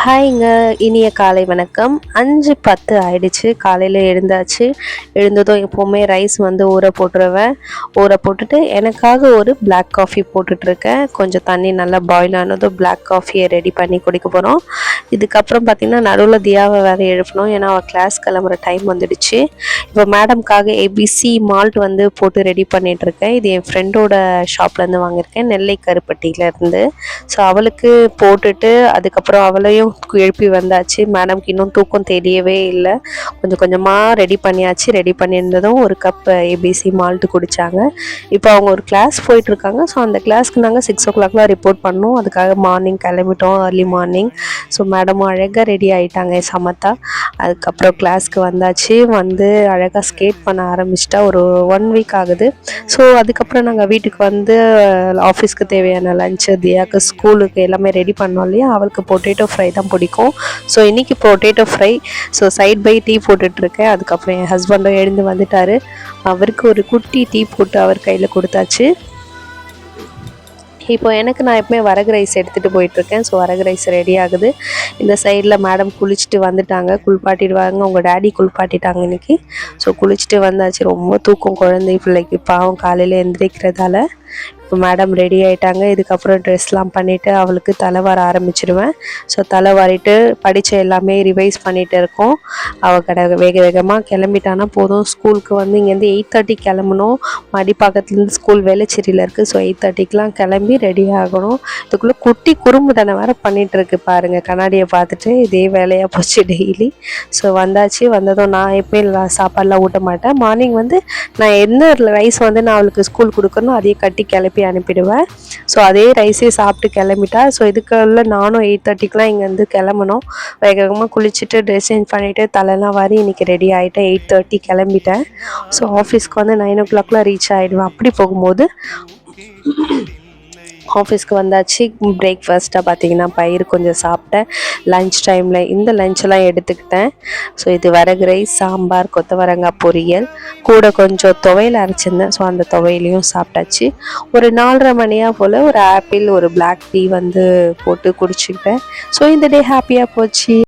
ஹாய்ங்க. இனிய காலை வணக்கம். 5:10 ஆயிடுச்சு. காலையில் எழுந்தாச்சு. எழுந்ததும் எப்போவுமே ரைஸ் வந்து ஊற போட்டுருவேன். ஊற போட்டுட்டு எனக்காக ஒரு பிளாக் காஃபி போட்டுட்ருக்கேன். கொஞ்சம் தண்ணி நல்லா பாயில் ஆனதும் பிளாக் காஃபியை ரெடி பண்ணி குடிக்க போகிறோம். இதுக்கப்புறம் பார்த்திங்கன்னா நடுவில் தியாவை வேறு எழுப்பணும். ஏன்னா அவள் கிளாஸ் கிளம்புற டைம் வந்துடுச்சு. இப்போ மேடம்காக ஏபிசி மால்ட் வந்து போட்டு ரெடி பண்ணிகிட்ருக்கேன். இது என் ஃப்ரெண்டோட ஷாப்லேருந்து வாங்கியிருக்கேன், நெல்லை கருப்பட்டியிலேருந்து. ஸோ அவளுக்கு போட்டுட்டு அதுக்கப்புறம் அவளையும் எழுப்பி வந்தாச்சு. மேடம்க்கு இன்னும் தூக்கம் தெரியவே இல்லை. கொஞ்சம் கொஞ்சமாக ரெடி பண்ணியாச்சு. ரெடி பண்ணியிருந்ததும் ஒரு கப் ஏபிசி மால்ட்டு குடித்தாங்க. இப்போ அவங்க ஒரு கிளாஸ் போயிட்டுருக்காங்க. ஸோ அந்த கிளாஸ்க்கு நாங்கள் 6 o'clock ரிப்போர்ட் பண்ணோம். அதுக்காக மார்னிங் கிளம்பிட்டோம், ஏர்லி மார்னிங். ஸோ மேடமும் அழகாக ரெடி ஆகிட்டாங்க சமத்தா. அதுக்கப்புறம் கிளாஸ்க்கு வந்தாச்சு. வந்து அழகாக ஸ்கேட் பண்ண ஆரம்பிச்சிட்டா. ஒரு 1 வீக் ஆகுது. ஸோ அதுக்கப்புறம் நாங்கள் வீட்டுக்கு வந்து ஆஃபீஸ்க்கு தேவையான லஞ்சு, தியாவுக்கு ஸ்கூலுக்கு எல்லாமே ரெடி பண்ணோம் இல்லையா. அவளுக்கு பொட்டேட்டோ ஃப்ரை தான் பிடிக்கும். ஸோ இன்றைக்கி potato fry. So side by tea போட்டுட்ருக்கேன். அதுக்கப்புறம் என் ஹஸ்பண்டும் எழுந்து வந்துட்டார். அவருக்கு ஒரு குட்டி டீ போட்டு அவர் கையில் கொடுத்தாச்சு. இப்போ எனக்கு நான் எப்பவுமே வரகு ரைஸ் எடுத்துகிட்டு போயிட்டுருக்கேன். ஸோ வரகு ரைஸ் ரெடி ஆகுது. இந்த சைடில் மேடம் குளிச்சுட்டு வந்துட்டாங்க. குளிப்பாட்டிடுவாங்க, உங்கள் டேடி குளிப்பாட்டிட்டாங்க இன்றைக்கி. ஸோ குளிச்சுட்டு வந்தாச்சு. ரொம்ப தூக்கம் குழந்தை பிள்ளைக்கு, பாவம் காலையில் எந்திரிக்கிறதால. இப்போ மேடம் ரெடி ஆகிட்டாங்க. இதுக்கப்புறம் ட்ரெஸ்லாம் பண்ணிவிட்டு அவளுக்கு தலை வார ஆரம்பிச்சிடுவேன். ஸோ தலை வாரிட்டு படித்த எல்லாமே ரிவைஸ் பண்ணிகிட்டு இருக்கோம். அவள் வேக வேகமாக கிளம்பிட்டானா போதும். ஸ்கூலுக்கு வந்து இங்கேருந்து 8:30 கிளம்பணும். மடிப்பாக்கத்துலேருந்து ஸ்கூல் வேளச்சேரியில் இருக்குது. ஸோ 8:30 கிளம்பி ரெடி ஆகணும். இதுக்குள்ளே குட்டி குறும்பு தானே வேறு பண்ணிகிட்ருக்கு பாருங்கள். கண்ணாடியை பார்த்துட்டு இதே வேலையாக போச்சு டெய்லி. ஸோ வந்தாச்சு. வந்ததும் நான் எப்போயும் சாப்பாடெலாம் ஊட்ட மாட்டேன். மார்னிங் வந்து நான் என்ன ரைஸ் வந்து நான் அவளுக்கு ஸ்கூல் கொடுக்கணும் அதையே கட்டி கிளப்பி அனுப்பிடுவேன். ஸோ அதே ரைஸே சாப்பிட்டு கிளம்பிட்டா. ஸோ இதுக்குள்ள நானும் 8:30 இங்கேருந்து கிளம்பணும். வேக வேகமாக குளிச்சுட்டு ட்ரெஸ் சேஞ்ச் பண்ணிவிட்டு தலைலாம் வாரி இன்றைக்கி ரெடி ஆகிட்டேன். 8:30 கிளம்பிட்டேன். ஸோ ஆஃபீஸ்க்கு வந்து 9 o'clock ரீச் ஆகிடுவேன். அப்படி போகும்போது ஆஃபீஸ்க்கு வந்தாச்சு. பிரேக்ஃபாஸ்ட்டாக பார்த்திங்கன்னா பயிர் கொஞ்சம் சாப்பிட்டேன். லன்ச் டைமில் இந்த லஞ்செல்லாம் எடுத்துக்கிட்டேன். ஸோ இது வரகு ரைஸ், சாம்பார், கொத்தவரங்காய் பொரியல், கூட கொஞ்சம் துவையல் அரைச்சிருந்தேன். ஸோ அந்த துவையிலையும் சாப்பிட்டாச்சு. ஒரு 4:30 மணியாக போல் ஒரு ஆப்பிள், ஒரு பிளாக் டீ வந்து போட்டு குடிச்சுக்கிட்டேன். ஸோ இந்த டே ஹாப்பியாக போச்சு.